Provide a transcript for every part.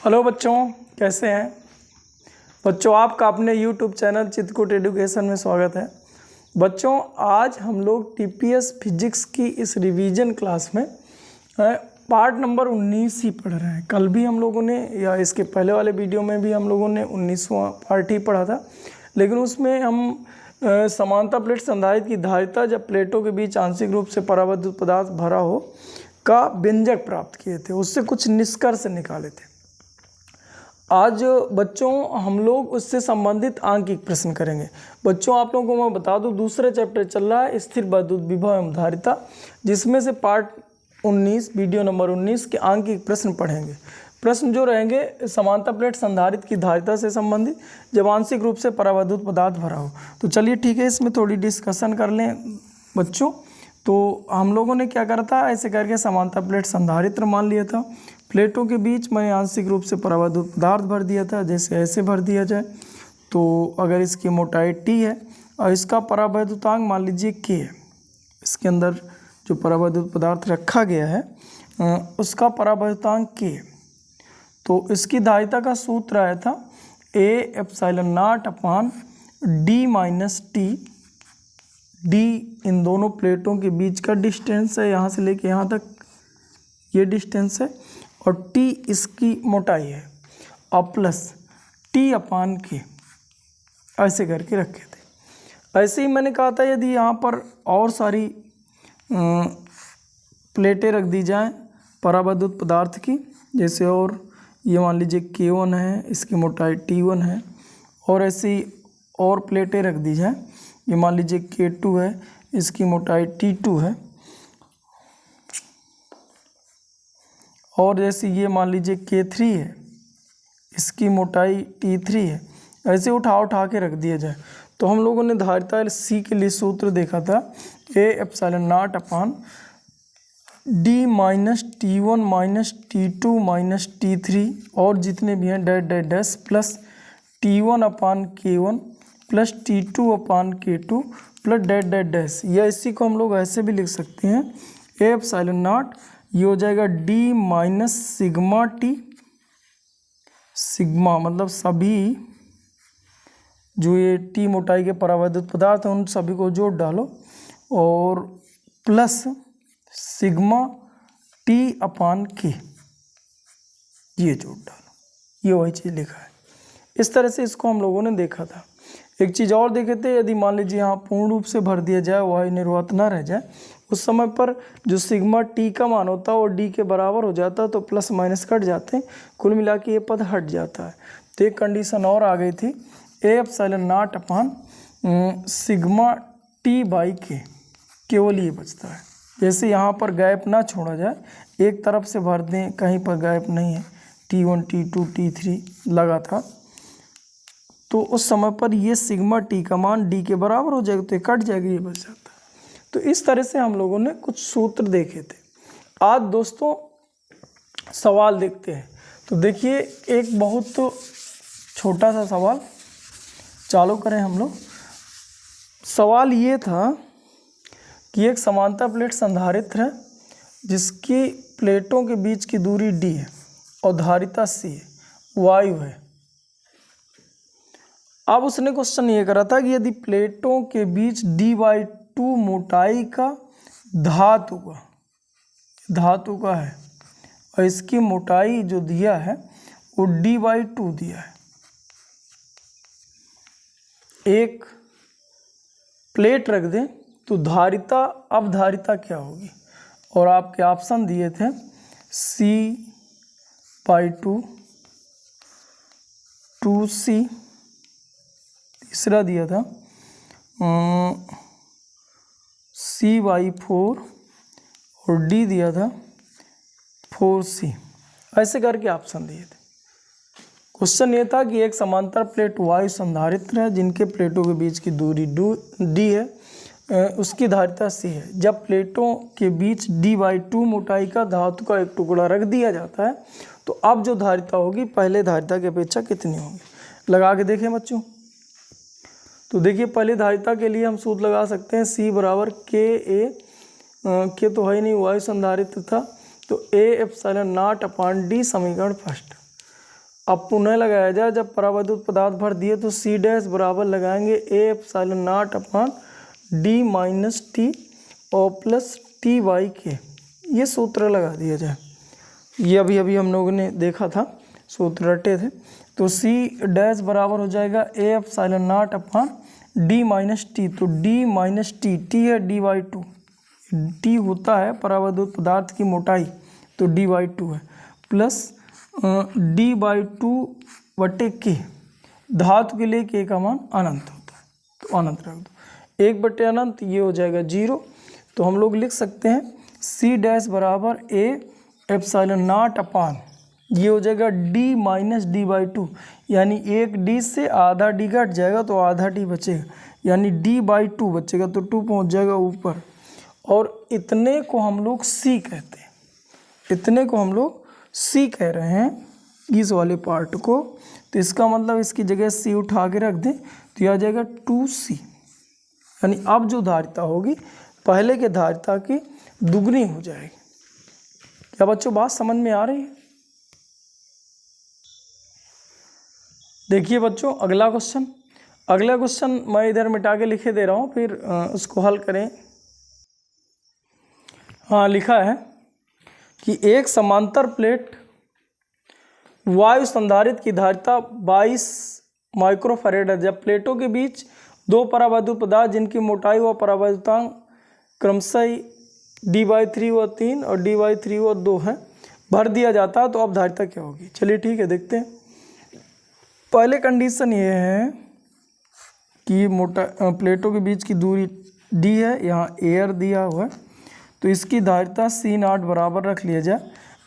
Hello बच्चों, कैसे हैं बच्चों। आपका अपने YouTube चैनल चित्रकूट एजुकेशन में स्वागत है। बच्चों, आज हम लोग टीपीएस फिजिक्स की इस रिवीजन क्लास में पार्ट नंबर 19 ही पढ़ रहे हैं। कल भी हम लोगों ने या इसके पहले वाले वीडियो में भी हम लोगों ने 19वां पार्ट ही पढ़ा था, लेकिन उसमें हम समानता प्लेट संधारित्र की धारिता जब प्लेटों के बीच आंशिक रूप से पराबद्ध पदार्थ भरा हो का व्यंजक प्राप्त किए थे, उससे कुछ निष्कर्ष निकाले थे। आज बच्चों हम लोग उससे संबंधित आंकिक प्रश्न करेंगे। बच्चों, आप लोगों को मैं बता दूं, दूसरा चैप्टर चल रहा है स्थिर वैद्युत विभव एवं धारिता, जिसमें से पार्ट 19 वीडियो नंबर 19 के आंकिक प्रश्न पढ़ेंगे। प्रश्न जो रहेंगे समानता प्लेट संधारित्र की धारिता से संबंधित जब आंशिक रूप से परावैद्युत पदार्थ भरा हो। तो चलिए ठीक है, इसमें थोड़ी डिस्कशन कर लें बच्चों। तो हम लोगों ने क्या करा था, ऐसे करके समानता प्लेट संधारित्र मान लिया था। प्लेटों के बीच मैंने आंशिक रूप से परावैद्युत पदार्थ भर दिया था, जैसे ऐसे भर दिया जाए। तो अगर इसकी मोटाई t है और इसका परावैद्युतांक मान लीजिए k है, इसके अंदर जो परावैद्युत पदार्थ रखा गया है उसका परावैद्युतांक k है। तो इसकी धारिता का सूत्र आया था A epsilon not upon d minus T. d इन दोनों प्लेटों के बीच का डिस्टेंस है, यहाँ से लेके यहाँ तक ये डिस्टेंस है, और t इसकी मोटाई है, और प्लस t अपान के, ऐसे करके रखे थे। ऐसे ही मैंने कहा था यदि यहाँ पर और सारी प्लेटें रख दी जाएं परावैद्युत पदार्थ की, जैसे और ये मान लीजिए K1 है, इसकी मोटाई T1 है, और ऐसी और प्लेटें रख दी जाएं, ये मान लीजिए K2 है, इसकी मोटाई T2 है, और जैसे ये मान लीजिए K3 है, इसकी मोटाई T3 है। ऐसे उठा के रख दिया जाए तो हम लोगों ने धारिता C के लिए सूत्र देखा था A epsilon not upon D minus T1 minus T2 minus T3 और जितने भी हैं dash dash dash plus T1 अपान K1 प्लस T2 अपान K2 plus dash dash dash. या इसी को हम लोग ऐसे भी लिख सकते हैं A एप्सिलॉन नॉट, ये हो जाएगा D minus sigma T। Sigma मतलब सभी जो ये T मोटाई के परावैद्युत पदार्थ हैं उन सभी को जोड़ डालो, और प्लस सिग्मा T अपान K, ये जोड़ डालो। ये वही चीज़ लिखा है। इस तरह से इसको हम लोगों ने देखा था। एक चीज़ और देखे थे, यदि मान लीजिए यहाँ पूर्ण रूप से भर दिया जाए, वायु निर्वात ना रह जाए, उस समय पर जो सिग्मा T का मान होता है वो D के बराबर हो जाता है, तो प्लस माइनस कट जाते हैं, कुल मिला के ये पद हट जाता है। तो एक कंडीशन और आ गई थी A epsilon not upon sigma T by K, केवल ये बचता है। जैसे यहाँ पर गैप ना छोड़ा जाए, एक तरफ से भर दें, कहीं पर गैप नहीं है, T1 T2 T3 लगा था, तो उस समय पर ये सिग्मा T का मान D के बराबर हो जाएगा, तो ये कट जाएगा, ये बच जाता है। तो इस तरह से हम लोगों ने कुछ सूत्र देखे थे। आज दोस्तों सवाल देखते हैं। तो देखिए, एक बहुत छोटा सा सवाल चालू करें हम लोग। सवाल ये था कि एक समानता प्लेट संधारित्र है जिसकी प्लेटों के बीच की दूरी d है और धारिता c है, वायु है। अब उसने क्वेश्चन ये करा था कि यदि प्लेटों के बीच d/2 मोटाई का धातु का है और इसकी मोटाई जो दिया है वो d/2 दिया है, एक प्लेट रख दें तो धारिता, अब धारिता क्या होगी, और आपके ऑप्शन दिए थे C/2 2C, तीसरा दिया था C/4 और D दिया था 4C। ऐसे करके ऑप्शन दिए थे। क्वेश्चन ये था कि एक समांतर प्लेट वायु संधारित्र है जिनके प्लेटों के बीच की दूरी d है, उसकी धारिता c है। जब प्लेटों के बीच d/2 मोटाई का धातु का एक टुकड़ा रख दिया जाता है तो अब जो धारिता होगी पहले धारिता की अपेक्षा कितनी होगी, लगा के देखें बच्चों। तो देखिए, पहले धारिता के लिए हम सूत्र लगा सकते हैं C बराबर KA, के तो है ही नहीं, वायु संधारित्र था, तो A epsilon not upon D समीकरण फर्स्ट। अब पुनः लगाया जाए, जब परावैद्युत पदार्थ भर दिए तो सी डैश बराबर लगाएंगे ए epsilon not upon D minus T और प्लस टी बाई के। ये सूत्र लगा दिया जाए, ये अभी अभी हम लोगों ने देखा था, सूत्र रटे थे। तो सी डैश बराबर हो जाएगा ए epsilon not upon D minus T. तो डी माइनस टी, टी है डी बाई टू, टी होता है परावैद्युत पदार्थ की मोटाई, तो डी बाई टू है, प्लस डी बाई टू बटे के। धातु के लिए के का मान अनंत होता है, तो अनंत रख दो, 1 बटे अनंत, ये हो जाएगा 0। तो हम लोग लिख सकते हैं सी डैश बराबर ए एप्सिलॉन नॉट अपॉन, ये हो जाएगा D minus D by two, यानी एक डी से आधा डी घट जाएगा तो आधा डी बचेगा, यानी डी बाई टू बचेगा, तो 2 पहुँच जाएगा ऊपर। और इतने को हम लोग सी कहते हैं, इतने को हम लोग सी कह रहे हैं इस वाले पार्ट को। तो इसका मतलब इसकी जगह सी उठा के रख दें तो यह आ जाएगा 2c, यानी अब जो धारिता होगी पहले के धारिता की दुगनी हो जाएगी। क्या बच्चों बात समझ में आ रही है? देखिए बच्चों अगला क्वेश्चन मैं इधर मिटा के लिखे दे रहा हूँ, फिर उसको हल करें। हाँ, लिखा है कि एक समांतर प्लेट वायु संधारित्र की धारिता 22 माइक्रोफैराड है। जब प्लेटों के बीच दो परावैद्युत पदार्थ जिनकी मोटाई व परावैद्युतांक क्रमशः d/3 व 3 और d/3 व 2 है, भर दिया जाता है, तो अब धारिता क्या होगी? चलिए ठीक है, देखते हैं। पहले कंडीशन ये है कि प्लेटों के बीच की दूरी d है, यहाँ एयर दिया हुआ है, तो इसकी धारिता C0 बराबर रख लिया जाए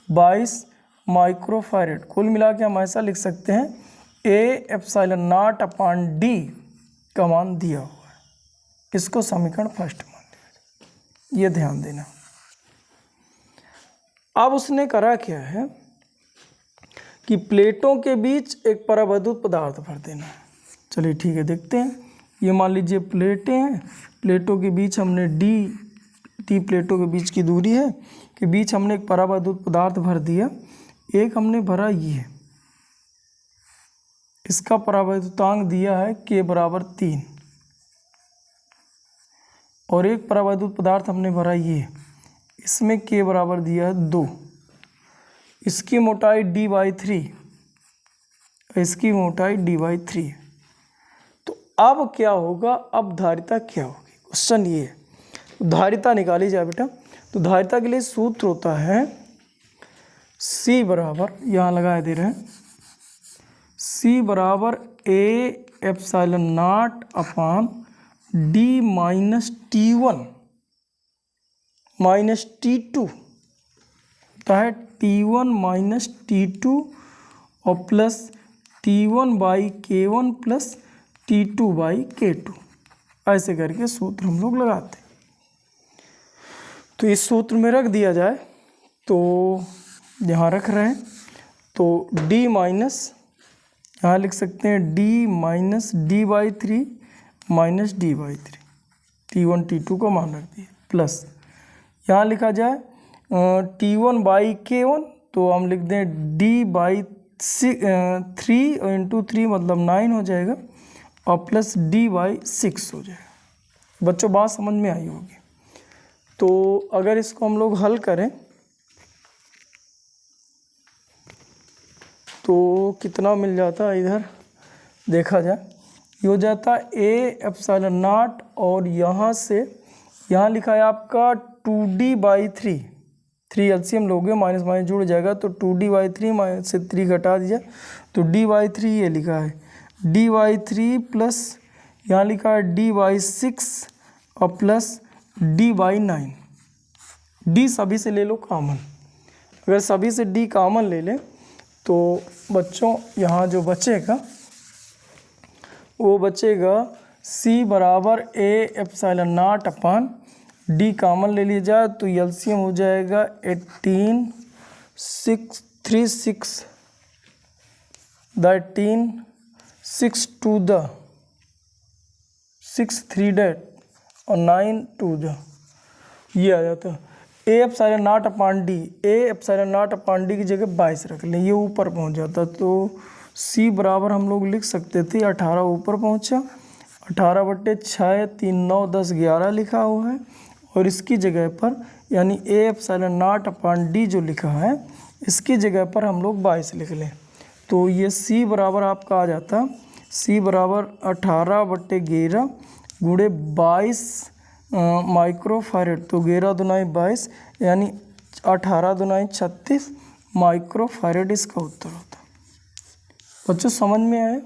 22 माइक्रोफैराड। कुल मिला के हम ऐसा लिख सकते हैं ए एप्सिलॉन नॉट अपॉन डी का मान दिया हुआ है, इसको समीकरण फर्स्ट मान लिया जाए, ये ध्यान देना। अब उसने करा क्या है कि प्लेटों के बीच एक परावैद्युत पदार्थ भर देना है। चलिए ठीक है, देखते हैं। ये मान लीजिए प्लेटें हैं, प्लेटों के बीच हमने टी प्लेटों के बीच की दूरी है, के बीच हमने एक परावैद्युत पदार्थ भर दिया। एक हमने भरा ये, इसका परावैद्युतांक दिया है k बराबर 3, और एक परावैद्युत पदार्थ हमने भरा ये, इसमें k बराबर दिया है 2, इसकी मोटाई d/3, इसकी मोटाई d/3 है। तो अब क्या होगा? अब धारिता क्या होगी? क्वेश्चन ये है, धारिता निकाली जाए बेटा। तो धारिता के लिए सूत्र होता है C बराबर, यहाँ लगाए दे रहे हैं, C बराबर ए epsilon not upon D minus T1 minus T2 होता है, T1 माइनस T2 और plus T1 by K1 plus T2 by K2, ऐसे करके सूत्र हम लोग लगाते हैं। तो इस सूत्र में रख दिया जाए, तो यहाँ रख रहे हैं, तो d माइनस, यहाँ लिख सकते हैं d minus d/3 minus d/3, T1 T2 को मान रख दिए, प्लस यहाँ लिखा जाए T1 बाई K1, तो हम लिख दें d/3 इंटू 3 मतलब 9 हो जाएगा, और प्लस d/6 हो जाएगा। बच्चों बात समझ में आई होगी। तो अगर इसको हम लोग हल करें तो कितना मिल जाता है? इधर देखा जाए, ये हो जाता ए एप्सिलॉन नॉट, और यहाँ से यहाँ लिखा है आपका 2d/3, 3 एलसीएम लोगे, माइनस माइनस जुड़ जाएगा, तो 2d/3 माइनस से 3 घटा दीजिए, तो d/3 ये लिखा है, d/3 प्लस यहाँ लिखा है d/6 और प्लस d/9। d सभी से ले लो कॉमन, अगर सभी से d कॉमन ले लें तो बच्चों यहाँ जो बचेगा वो बचेगा c बराबर ए epsilon not upon d common ले लिया जाए, तो एलसीएम हो जाएगा 18 6 3 6 13 6 2 द 6 3 डेट और 9 2 द, ये आ जाता है ए epsilon not upon D, A epsilon not upon d की जगह 22 रख लें, ये ऊपर पहुंच जाता तो सी बराबर हम लोग लिख सकते थे 18 ऊपर पहुंचा, 18/6 3 9 10 11 लिखा हुआ है, और इसकी जगह पर यानी ए एप्सिलॉन नॉट अपान डी जो लिखा है इसकी जगह पर हम लोग 22 लिख लें, तो ये सी बराबर आपका आ जाता, सी बराबर 18/11 गुणे 22 माइक्रोफैरड, तो 11 दूनाई 22 यानी 18 दूनाई 36 माइक्रोफैरड इसका उत्तर होता। बच्चों समझ में आए,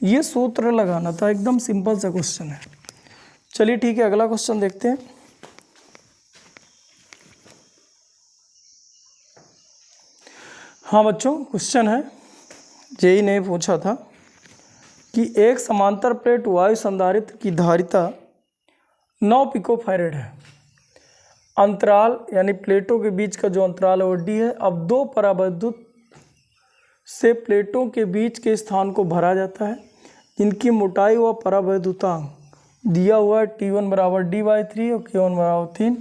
ये सूत्र लगाना था, एकदम सिंपल सा क्वेश्चन है। चलिए ठीक है, अगला क्वेश्चन देखते हैं। हाँ बच्चों, क्वेश्चन है, जेई ने पूछा था कि एक समांतर प्लेट वायु संधारित्र की धारिता 9 पिकोफैरड है, अंतराल यानी प्लेटों के बीच का जो अंतराल है वो डी है। अब दो परावैद्युत से प्लेटों के बीच के स्थान को भरा जाता है, जिनकी मोटाई व परावैद्युतांक दिया हुआ है, T1 बराबर D/3 और K1 बराबर 3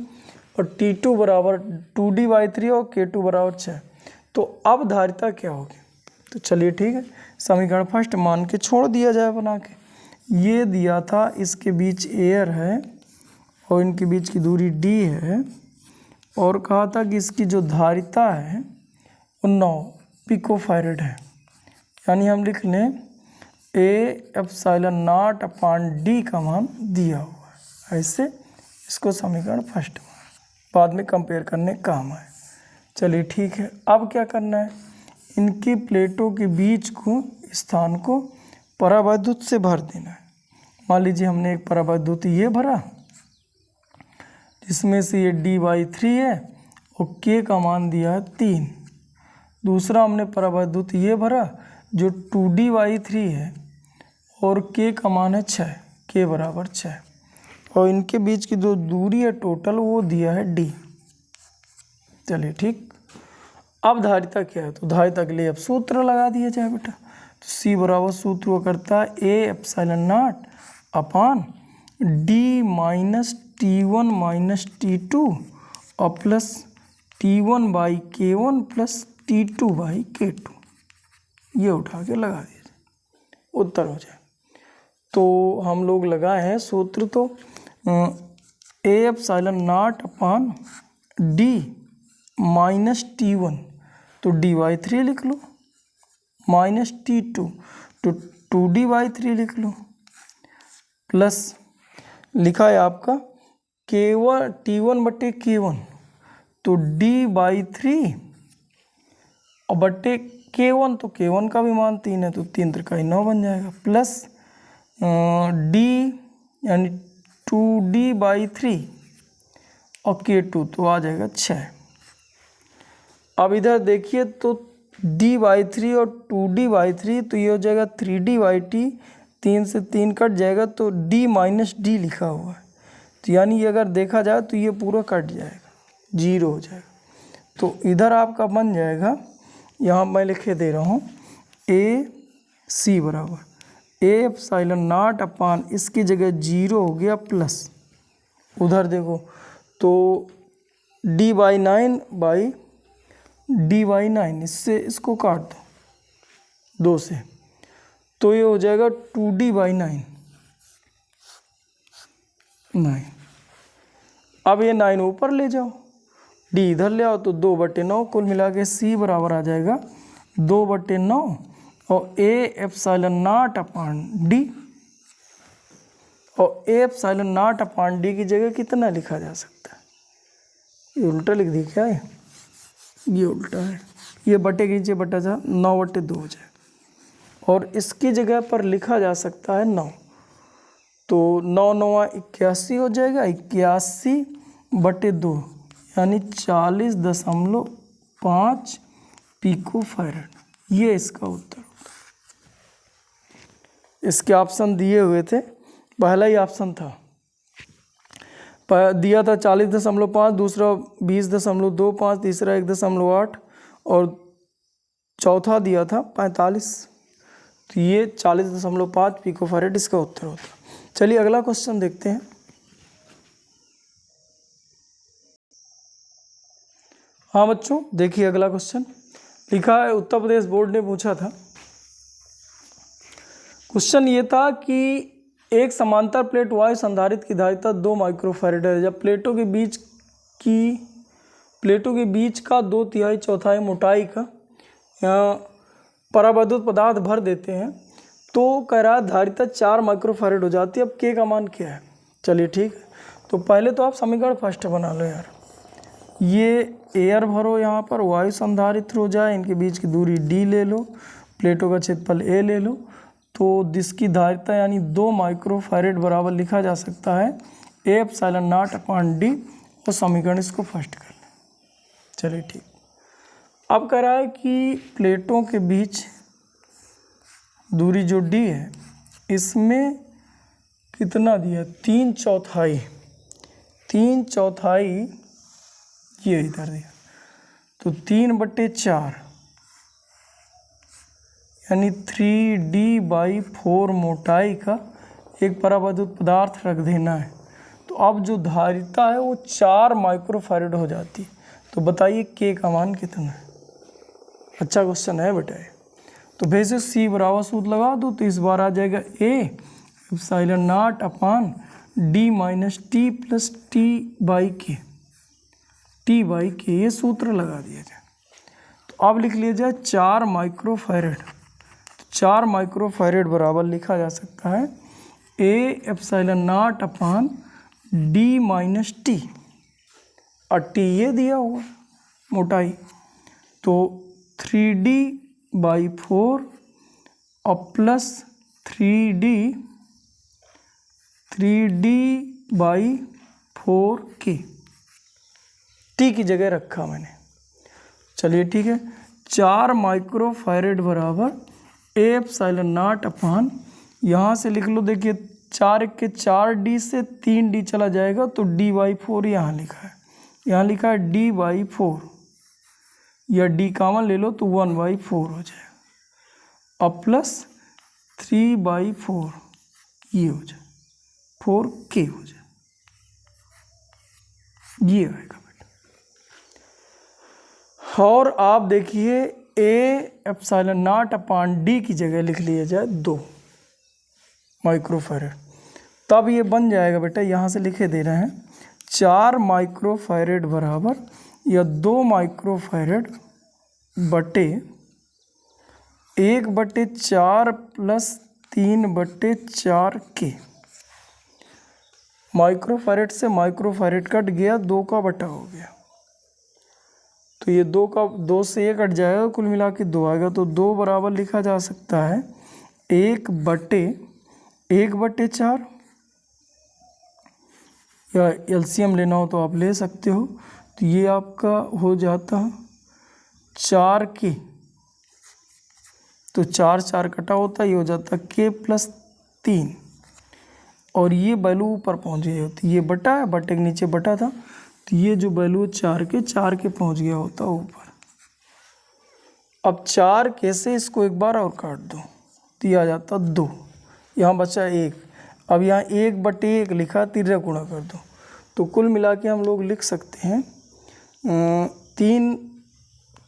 और T2 बराबर 2D/3 और K2 बराबर 6। तो अब धारिता क्या होगी? तो चलिए ठीक है, समीकरण फर्स्ट मान के छोड़ दिया जाए बना के। ये दिया था इसके बीच एयर है और इनके बीच की दूरी d है, और कहा था कि इसकी जो धारिता है वो 9 पिकोफैरड है, यानी हम लिख लें ए एप्सिलॉन नॉट अपान डी का मान दिया हुआ है, ऐसे इसको समीकरण फर्स्ट बाद में कंपेयर करने काम आए। चलिए ठीक है, अब क्या करना है, इनकी प्लेटों के बीच को स्थान को परावैद्युत से भर देना है। मान लीजिए हमने एक परावैद्युत ये भरा जिसमें से ये D/3 है और K का मान दिया है 3। दूसरा हमने परावैद्युत ये भरा जो 2D/3 है और K का मान है 6, K बराबर 6, और इनके बीच की जो दूरी है टोटल वो दिया है D। चलिए ठीक, अब धारिता क्या है, तो धारिता के लिए अब सूत्र लगा दिया जाए बेटा। तो C बराबर सूत्र वो करता है ए epsilon not upon D minus T1 minus T2 और प्लस T1/K1 प्लस T2/K2, ये उठा के लगा दीजिए, उत्तर हो जाए। तो हम लोग लगाए हैं सूत्र, तो ए epsilon not upon D minus T1 तो D/3 लिख लो, माइनस T2 तो 2D/3 लिख लो, प्लस लिखा है आपका K1 T1/K1 तो D/3 और बट्टे K1, तो K1 का भी मान 3 है तो 3 त्रिकाई 9 बन जाएगा, प्लस D यानी 2D/3 और K2 तो आ जाएगा 6। अब इधर देखिए तो D/3 और 2D/3 तो ये हो जाएगा 3D/t, 3 से 3 कट जाएगा तो D माइनस डी लिखा हुआ है, तो यानी ये अगर देखा जाए तो ये पूरा कट जाएगा, 0 हो जाएगा। तो इधर आपका बन जाएगा, यहाँ मैं लिखे दे रहा हूँ ए सी बराबर ए एप्सिलॉन नॉट अपान इसकी जगह 0 हो गया प्लस, उधर देखो तो D/9 इससे इसको काट दो 2 से, तो ये हो जाएगा 2D/9। अब ये 9 ऊपर ले जाओ, D इधर ले आओ तो 2/9, कुल मिला के C बराबर आ जाएगा 2/9 और a epsilon not upon d, और a epsilon not upon d की जगह कितना लिखा जा सकता है, ये उल्टा लिख दी क्या है, ये उल्टा है, ये बटे के नीचे बटा जा 9/2 हो जाए, और इसकी जगह पर लिखा जा सकता है 9, तो 9 9 81 हो जाएगा, 81/2 यानी 40.5 पिकोफैरड, ये इसका उत्तर होता है। इसके ऑप्शन दिए हुए थे, पहला ही ऑप्शन था दिया था 40.5, दूसरा 20.25, तीसरा 1.8 और चौथा दिया था 45, तो ये 40.5 पिकोफैरड इसका उत्तर होता। चलिए अगला क्वेश्चन देखते हैं। हाँ बच्चों, देखिए अगला क्वेश्चन लिखा है, उत्तर प्रदेश बोर्ड ने पूछा था। क्वेश्चन ये था कि एक समांतर प्लेट वायु संधारित्र की धारिता 2 माइक्रोफैराड है। जब प्लेटों के बीच का 2/3 मोटाई का परावैद्युत पदार्थ भर देते हैं तो कह रहा है धारिता 4 माइक्रोफैराड हो जाती है। अब के का मान क्या है? चलिए ठीक है, तो पहले तो आप समीकरण फर्स्ट बना लो यार। ये एयर भरो, यहाँ पर वायु संधारित्र हो जाए, इनके बीच की दूरी d ले लो, प्लेटों का क्षेत्रफल a ले लो, तो जिसकी धारिता यानी 2 माइक्रोफैराड बराबर लिखा जा सकता है A epsilon not upon d। तो समीकरण इसको फर्स्ट कर लें। चलिए ठीक, अब कह रहा है कि प्लेटों के बीच दूरी जो d है इसमें कितना दिया? 3/4। 3/4 ये इधर दिया, तो 3/4 यानी 3D/4 मोटाई का एक परावैद्युत पदार्थ रख देना है। तो अब जो धारिता है वो 4 माइक्रोफैराड हो जाती है। तो बताइए के का मान कितना है? अच्छा क्वेश्चन है बेटा। तो वैसे सी बराबर सूत्र लगा दो, तो इस बार आ जाएगा A epsilon not upon D minus T plus T/K। T/K ये सूत्र लगा दिया जाए। तो अब लिख लिया जाए 4 माइक्रोफैराड। 4 माइक्रोफैराड बराबर लिखा जा सकता है A epsilon not upon D minus T, और T ये दिया हुआ मोटाई, तो 3D/4 और प्लस 3D/4K। टी की जगह रखा मैंने। चलिए ठीक है, 4 माइक्रोफैराड बराबर A एप्सिलॉन नॉट अपॉन, यहाँ से लिख लो, देखिए 4 के 4D से 3D चला जाएगा तो D/4 यहाँ लिखा है, यहाँ लिखा है D/4, या D कॉमन ले लो तो 1/4 हो जाएगा, अब प्लस 3/4 ये हो जाए, 4K हो जाए, ये आएगा। और आप देखिए A epsilon not upon D की जगह लिख लिया जाए 2 माइक्रोफैराड, तब ये बन जाएगा बेटा, यहाँ से लिखे दे रहे हैं 4 माइक्रोफैराड बराबर या 2 माइक्रोफैराड बटे 1/4 प्लस 3/4K। माइक्रोफैराड से माइक्रोफैराड कट गया, 2 का बटा हो गया, तो ये 2 से 1 कट जाएगा, कुल मिला के 2 आएगा। तो 2 बराबर लिखा जा सकता है 1/4, या एलसीएम लेना हो तो आप ले सकते हो। तो ये आपका हो जाता 4K, तो 4 कटा होता है, ये हो जाता K प्लस 3, और ये वैल्यू ऊपर पहुँच गई होती, ये बटा है, बटे के नीचे बटा था, तो ये जो वैल्यू 4K पहुँच गया होता ऊपर। अब 4K से इसको एक बार और काट दो तो ये आ जाता 2, यहाँ बचा 1, अब यहाँ 1/1 लिखा, 3 गुणा कर दो, तो कुल मिला के हम लोग लिख सकते हैं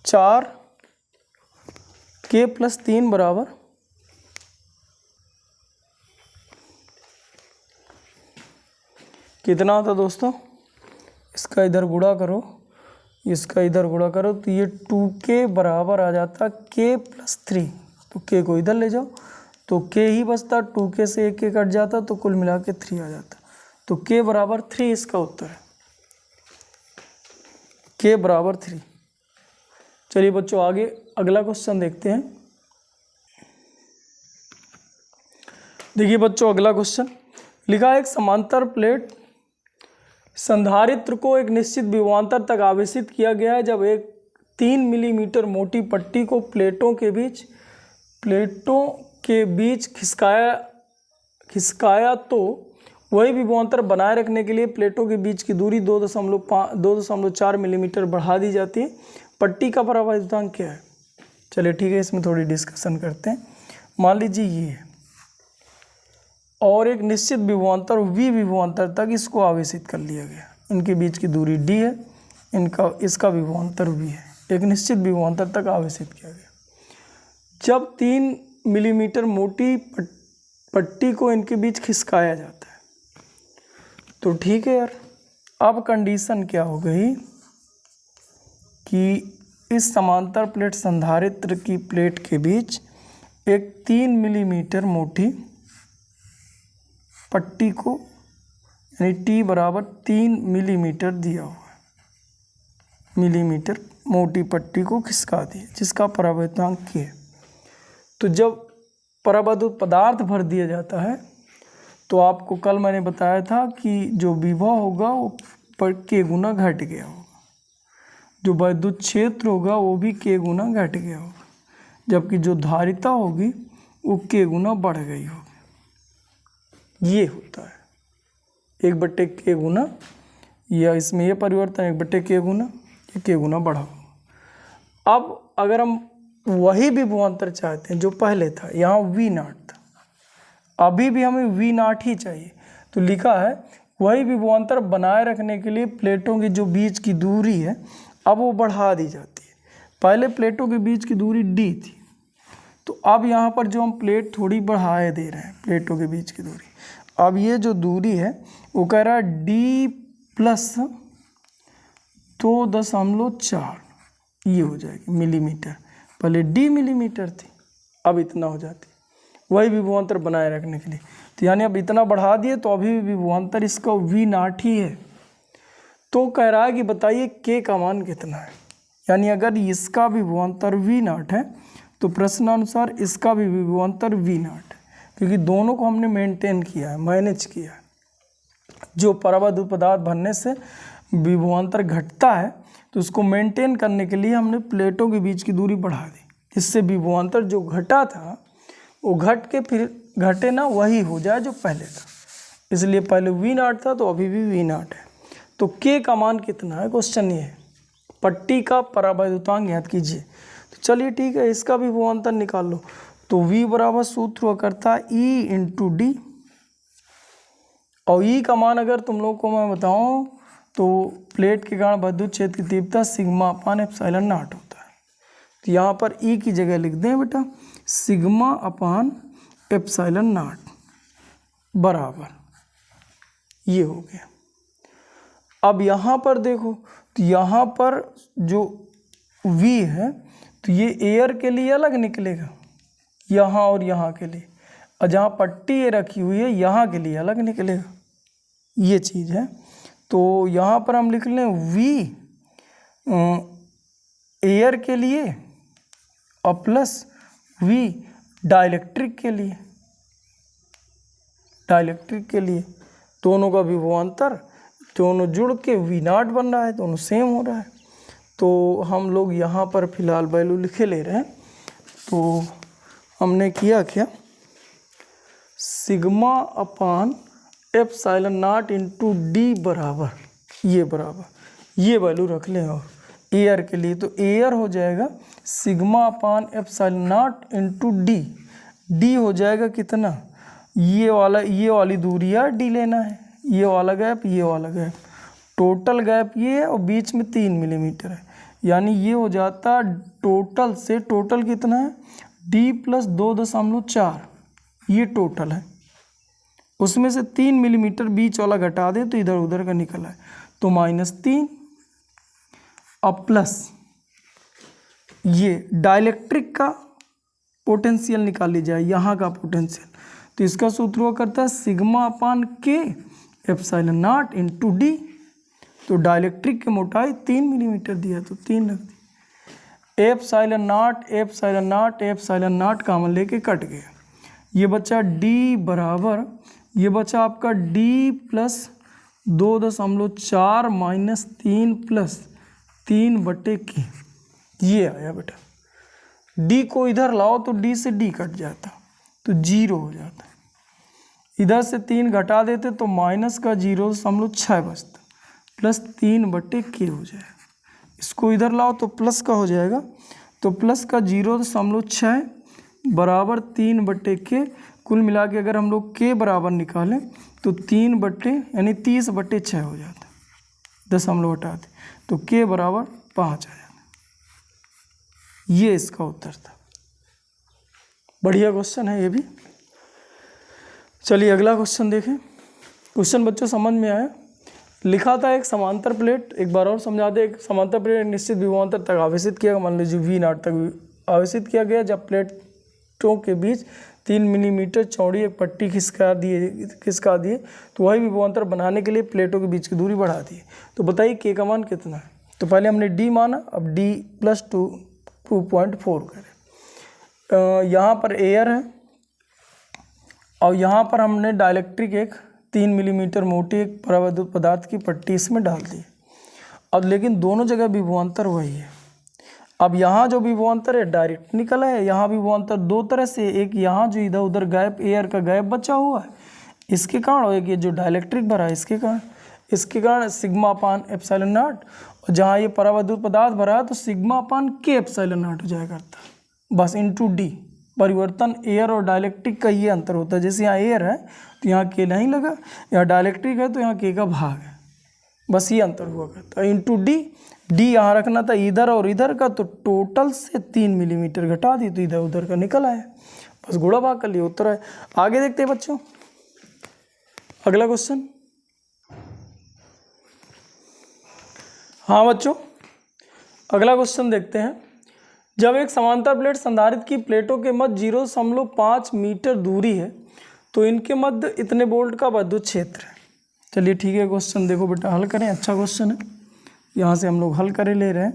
4K प्लस 3 बराबर कितना होता दोस्तों? इसका इधर गुणा करो, इसका इधर गुणा करो, तो ये 2K बराबर आ जाता K प्लस 3, तो K को इधर ले जाओ तो K ही बचता, 2K से 1K कट जाता, तो कुल मिला के 3 आ जाता, तो K बराबर 3 इसका उत्तर है, K बराबर 3। चलिए बच्चों आगे अगला क्वेश्चन देखते हैं। देखिए बच्चों अगला क्वेश्चन लिखा है, एक समांतर प्लेट संधारित्र को एक निश्चित विभवांतर तक आवेशित किया गया है। जब एक 3 मिलीमीटर मोटी पट्टी को प्लेटों के बीच खिसकाया तो वही विभवांतर बनाए रखने के लिए प्लेटों के बीच की दूरी 2.4 मिलीमीटर बढ़ा दी जाती है। पट्टी का परावैद्युतांक क्या है? चलिए ठीक है, इसमें थोड़ी डिस्कशन करते हैं। मान लीजिए ये है और एक निश्चित विभवांतर V विभवांतर तक इसको आवेशित कर लिया गया, इनके बीच की दूरी D है, इसका विभवांतर v है, एक निश्चित विभवांतर तक आवेशित किया गया। जब 3 मिलीमीटर मोटी पट्टी को इनके बीच खिसकाया जाता है तो ठीक है यार, अब कंडीशन क्या हो गई कि इस समांतर प्लेट संधारित्र की प्लेट के बीच एक 3 मिलीमीटर मोटी पट्टी को यानी t बराबर 3 मिलीमीटर दिया हुआ है, मिलीमीटर मोटी पट्टी को खिसका दिए जिसका परावर्तनांक k है। तो जब परावैद्युत पदार्थ भर दिया जाता है तो आपको कल मैंने बताया था कि जो विभव होगा वो k गुना घट गया होगा, जो वैद्युत क्षेत्र होगा वो भी k गुना घट गया होगा, जबकि जो धारिता होगी वो k गुना बढ़ गई होगी। ये होता है 1/k गुना, या इसमें ये परिवर्तन 1/k गुना, ये k गुना बढ़ा होगा। अब अगर हम वही विभवांतर चाहते हैं जो पहले था, यहाँ V0 था, अभी भी हमें V0 ही चाहिए, तो लिखा है वही विभवांतर बनाए रखने के लिए प्लेटों की जो बीच की दूरी है अब वो बढ़ा दी जाती है। पहले प्लेटों के बीच की दूरी d थी, तो अब यहाँ पर जो हम प्लेट थोड़ी बढ़ाए दे रहे हैं प्लेटों के बीच की दूरी, अब ये जो दूरी है वो कह रहा है d प्लस 2.4 ये हो जाएगी मिलीमीटर। पहले d मिलीमीटर थी, अब इतना हो जाती, वही विभवांतर बनाए रखने के लिए। तो यानी अब इतना बढ़ा दिए तो अभी भी विभवांतर इसका V0 ही है। तो कह रहा है कि बताइए k का मान कितना है, यानी अगर इसका विभवांतर V0 है तो प्रश्नानुसार इसका भी विभवांतर V0 है, क्योंकि दोनों को हमने मेंटेन किया है, मैनेज किया है। जो परावैद्युत पदार्थ भरने से विभवांतर घटता है तो उसको मेंटेन करने के लिए हमने प्लेटों के बीच की दूरी बढ़ा दी, जिससे विभवांतर जो घटा था वो घट के फिर घटे ना वही हो जाए जो पहले था। इसलिए पहले V0 था तो अभी भी V0 है। तो k का मान कितना है, क्वेश्चन ये है। पट्टी का परावैद्युतांक ज्ञात कीजिए। तो चलिए ठीक है, इसका भी विभवांतर निकाल लो। तो V बराबर सूत्र हुआ करता है E × D, और E का मान अगर तुम लोग को मैं बताऊं तो प्लेट के कारण वैद्युत क्षेत्र की तीव्रता σ/ε0 होता है। तो यहाँ पर E की जगह लिख दें बेटा σ/ε0 बराबर, ये हो गया। अब यहाँ पर देखो, तो यहाँ पर जो V है तो ये एयर के लिए अलग निकलेगा, यहाँ और यहाँ के लिए, और जहाँ पट्टी ये रखी हुई है यहाँ के लिए अलग निकलेगा, ये चीज़ है। तो यहाँ पर हम लिख लें V एयर के लिए और प्लस V डाइलेक्ट्रिक के लिए, दोनों का विभवांतर दोनों जुड़ के V0 बन रहा है, दोनों सेम हो रहा है। तो हम लोग यहाँ पर फिलहाल वैल्यू लिखे ले रहे हैं। तो हमने किया क्या, σ/ε0 × D बराबर ये वैल्यू रख लें। और एयर के लिए तो एयर हो जाएगा σ/ε0 × D, D हो जाएगा कितना, ये वाली दूरी यार D लेना है, ये वाला गैप, ये वाला गैप, टोटल गैप ये है और बीच में 3 मिलीमीटर है, यानी ये हो जाता टोटल से, टोटल कितना है D प्लस 2.4, ये टोटल है। उसमें से 3 मिलीमीटर बीच वाला घटा दे तो इधर उधर का निकला है, तो -3 अब प्लस ये डाइलेक्ट्रिक का पोटेंशियल निकाल ली जाए, यहाँ का पोटेंशियल। तो इसका सूत्र हुआ करता है σ/K ε0 × D। तो डाइलेक्ट्रिक की मोटाई 3 मिलीमीटर दिया तो 3 रख दी। ε0 कामन लेके कट गया, ये बचा D बराबर, ये बचा आपका D plus 2.4 minus 3 plus 3/K, ये आया बेटा। D को इधर लाओ तो D से D कट जाता तो 0 हो जाता, इधर से 3 घटा देते तो माइनस का 0.6 बचता, प्लस 3/K हो जाएगा। इसको इधर लाओ तो प्लस का हो जाएगा, तो प्लस का 0.6 बराबर 3/K। कुल मिला के अगर हम लोग K बराबर निकालें तो 3 यानी 30/6 हो जाता, दशमलव हटाते तो k बराबर 5 आ जाएगा। ये इसका उत्तर था। बढ़िया क्वेश्चन है ये भी। चलिए अगला क्वेश्चन देखें। क्वेश्चन बच्चों समझ में आया। लिखा था एक समांतर प्लेट, एक बार और समझा दे। एक समांतर प्लेट निश्चित विभवांतर तक आवेशित किया, मान लीजिए V0 तक आवेशित किया गया। जब प्लेटों के बीच 3 मिलीमीटर चौड़ी एक पट्टी खिसका दिए तो वही विभवांतर बनाने के लिए प्लेटों के बीच की दूरी बढ़ा दी। तो बताइए k का मान कितना है। तो पहले हमने d माना, अब d + 2.4 करें। यहाँ पर एयर है और यहाँ पर हमने डाइलेक्ट्रिक एक 3 मिलीमीटर मोटी एक परावैद्युत पदार्थ की पट्टी इसमें डाल दी। अब लेकिन दोनों जगह विभवांतर वही है। अब यहाँ जो विभवांतर है डायरेक्ट निकला है, यहाँ विभवांतर दो तरह से, एक यहाँ जो इधर उधर गैप, एयर का गैप बचा हुआ है इसके कारण, और एक ये जो डाइलेक्ट्रिक भरा है इसके कारण σ/ε0। और जहाँ ये परावैद्युत पदार्थ भरा है तो σ/k ε0 हो जाया करता है बस, इंटू डी। परिवर्तन एयर और डाइलेक्ट्रिक का ये अंतर होता है। जैसे यहाँ एयर है तो यहाँ k नहीं लगा, यहाँ डाइलेक्ट्रिक है तो यहाँ k का भाग है, बस ये अंतर हुआ करता है। इंटू डी, डी यहाँ रखना था इधर और इधर का, तो टोटल से 3 मिलीमीटर घटा दी तो इधर उधर का निकल आया, बस गुणा भाग कर लिया, उत्तर है। आगे देखते हैं बच्चों अगला क्वेश्चन। हाँ बच्चों अगला क्वेश्चन देखते हैं। जब एक समांतर प्लेट संधारित्र की प्लेटों के मध्य 0.5 मीटर दूरी है तो इनके मध्य इतने वोल्ट का विद्युत क्षेत्र है। चलिए ठीक है, क्वेश्चन देखो बेटा, हल करें। अच्छा क्वेश्चन है, यहाँ से हम लोग हल करे ले रहे हैं।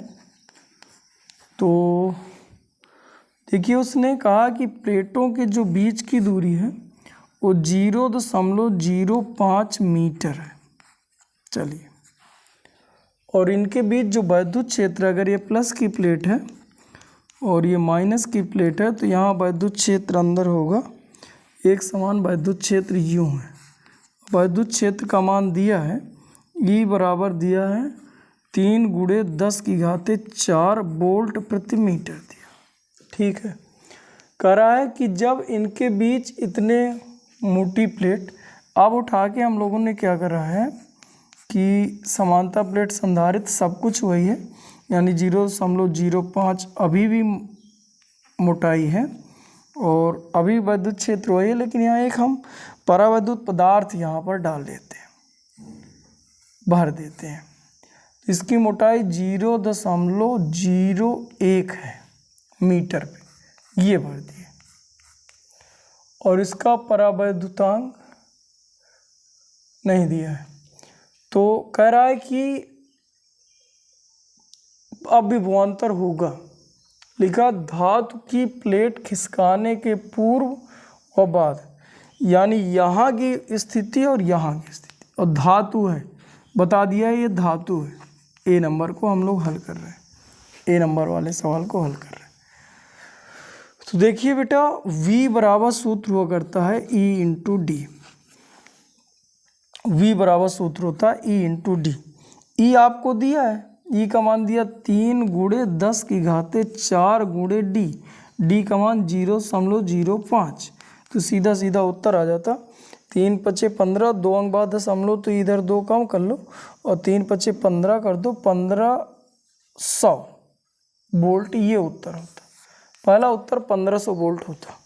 तो देखिए उसने कहा कि प्लेटों के जो बीच की दूरी है वो 0.05 मीटर है। चलिए, और इनके बीच जो विद्युत क्षेत्र, अगर ये प्लस की प्लेट है और ये माइनस की प्लेट है तो यहाँ विद्युत क्षेत्र अंदर होगा, एक समान विद्युत क्षेत्र यूँ है। विद्युत क्षेत्र का मान दिया है, E बराबर दिया है 3 × 10⁴ वोल्ट प्रति मीटर दिया। ठीक है, कह रहा है कि जब इनके बीच इतने मोटी प्लेट, अब उठा के हम लोगों ने क्या करा है कि समांतर प्लेट संधारित्र सब कुछ वही है, यानी 0.05 अभी भी मोटाई है और अभी विद्युत क्षेत्र वही है, लेकिन यहाँ एक हम परावैद्युत पदार्थ यहाँ पर डाल देते हैं, भर देते हैं। इसकी मोटाई 0.01 है मीटर पे, ये भर दिए। और इसका परावैद्युतांक नहीं दिया है, तो कह रहा है कि अब विभवांतर होगा। लिखा धातु की प्लेट खिसकाने के पूर्व और बाद, यानी यहाँ की स्थिति और यहाँ की स्थिति, और धातु है, बता दिया ये धातु है। ए नंबर को हम लोग हल कर रहे हैं, ए नंबर वाले सवाल को हल कर रहे हैं। तो देखिए बेटा, V बराबर सूत्र हुआ करता है E × D। V बराबर सूत्र होता है E × D। E आपको दिया है, E का मान दिया 3 × 10⁴ D। D का मान 0.05, तो सीधा सीधा उत्तर आ जाता 3 × 5 = 15, 2 अंक बाद दशमलव, तो इधर 2 कम कर लो और 3 × 5 = 15 कर दो, 1500 वोल्ट ये उत्तर होता। पहला उत्तर 1500 वोल्ट होता।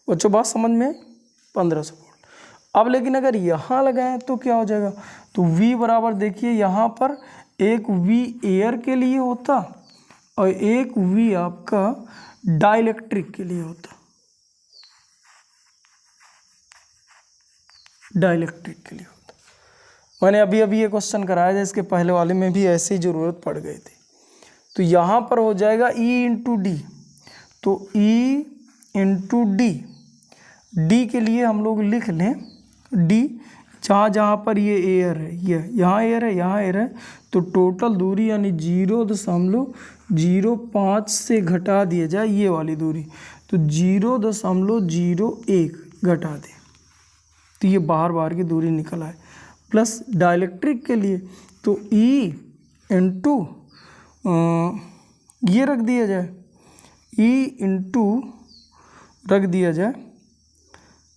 बच्चों बात समझ में, 1500 वोल्ट। अब लेकिन अगर यहाँ लगाएं तो क्या हो जाएगा, तो V बराबर देखिए यहाँ पर एक V एयर के लिए होता और एक V आपका डाइलेक्ट्रिक के लिए होता, डाइलेक्ट्रिक के लिए होता। मैंने अभी अभी ये क्वेश्चन कराया था, इसके पहले वाले में भी ऐसे ही ज़रूरत पड़ गई थी। तो यहाँ पर हो जाएगा E × D, तो E × D, D के लिए हम लोग लिख लें D, जहाँ जहाँ पर ये एयर है, ये यहाँ एयर है, यहाँ एयर है, तो टोटल दूरी यानी 0.05 से घटा दिया जाए ये वाली दूरी, तो 0.01 घटा दें, तो ये बाहर बाहर की दूरी निकल आए। प्लस डाइलेक्ट्रिक के लिए तो E × ये रख दिया जाए, E × रख दिया जाए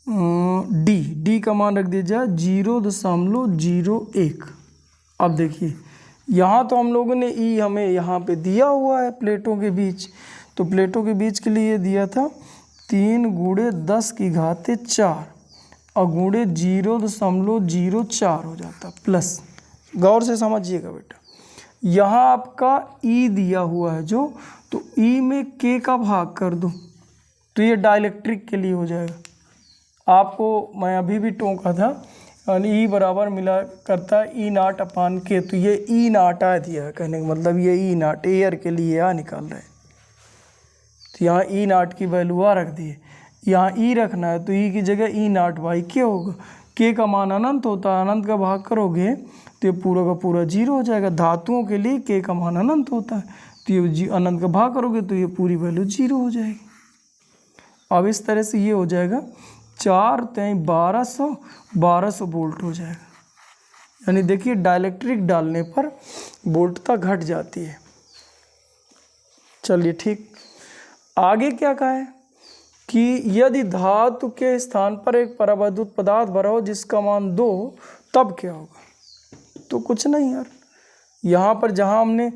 D का मान रख दिया जाए 0.01। अब देखिए यहाँ तो हम लोगों ने ई हमें यहाँ पे दिया हुआ है प्लेटों के बीच, तो प्लेटों के बीच के लिए दिया था 3 × 10⁴ और गुणे 0.04 हो जाता प्लस। गौर से समझिएगा बेटा, यहाँ आपका ई दिया हुआ है जो, तो ई में के का भाग कर दो तो ये डाइलेक्ट्रिक के लिए हो जाएगा। आपको मैं अभी भी टोका था, ई बराबर मिला करता E0/K, तो ये E0 आ दिया है, कहने का मतलब ये E0 एयर के लिए आ निकाल रहे हैं, तो यहाँ E0 की वैल्यू आ रख दी है। यहाँ ई रखना है तो ई की जगह E0/K होगा। के का मान अनंत होता है, अनंत का भाग करोगे तो ये पूरा का पूरा 0 हो जाएगा। धातुओं के लिए के का मान अनंत होता है, तो ये अनंत का भाग करोगे तो ये पूरी वैल्यू 0 हो जाएगी। अब इस तरह से ये हो जाएगा 4 × 1200 वोल्ट हो जाएगा। यानी देखिए डाइलेक्ट्रिक डालने पर वोल्टता घट जाती है। चलिए ठीक, आगे क्या कहा है कि यदि धातु के स्थान पर एक परावैद्युत पदार्थ भरा हो जिसका मान 2 तब क्या होगा। तो कुछ नहीं यार, यहाँ पर जहाँ हमने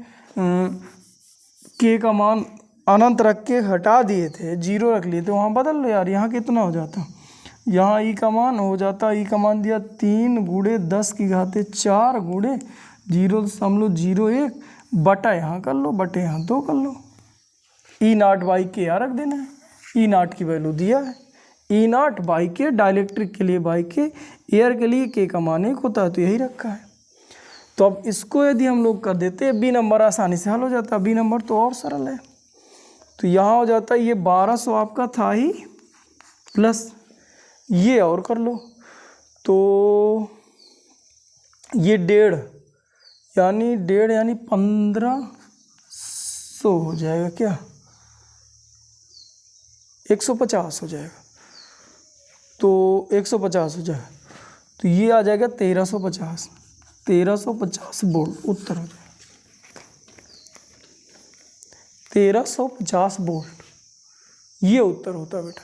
के का मान अनंत रख के हटा दिए थे, 0 रख लिए थे, वहाँ बदल लो यार। यहाँ कितना हो जाता, यहाँ ई का मान हो जाता, ई का मान दिया 3 × 10⁴ गुणे 0.01 बटा यहाँ कर लो, बटे यहाँ 2 कर लो। E0/K यहाँ रख देना है, E0 की वैल्यू दिया है। E0/K डाइलेक्ट्रिक के लिए K, एयर के लिए K का मान 1 होता है, तो यही रखा है। तो अब इसको यदि हम लोग कर देते, बी नंबर आसानी से हल हो जाता। बी नंबर तो और सरल है, तो यहाँ हो जाता है ये 1200 आपका था ही प्लस ये और कर लो, तो ये 1.5 यानी 1500 हो जाएगा, क्या 150 हो जाएगा, तो 150 हो जाएगा, तो ये आ जाएगा 1350 वोल्ट उत्तर हो जाएगा। 1350 वोल्ट ये उत्तर होता है बेटा।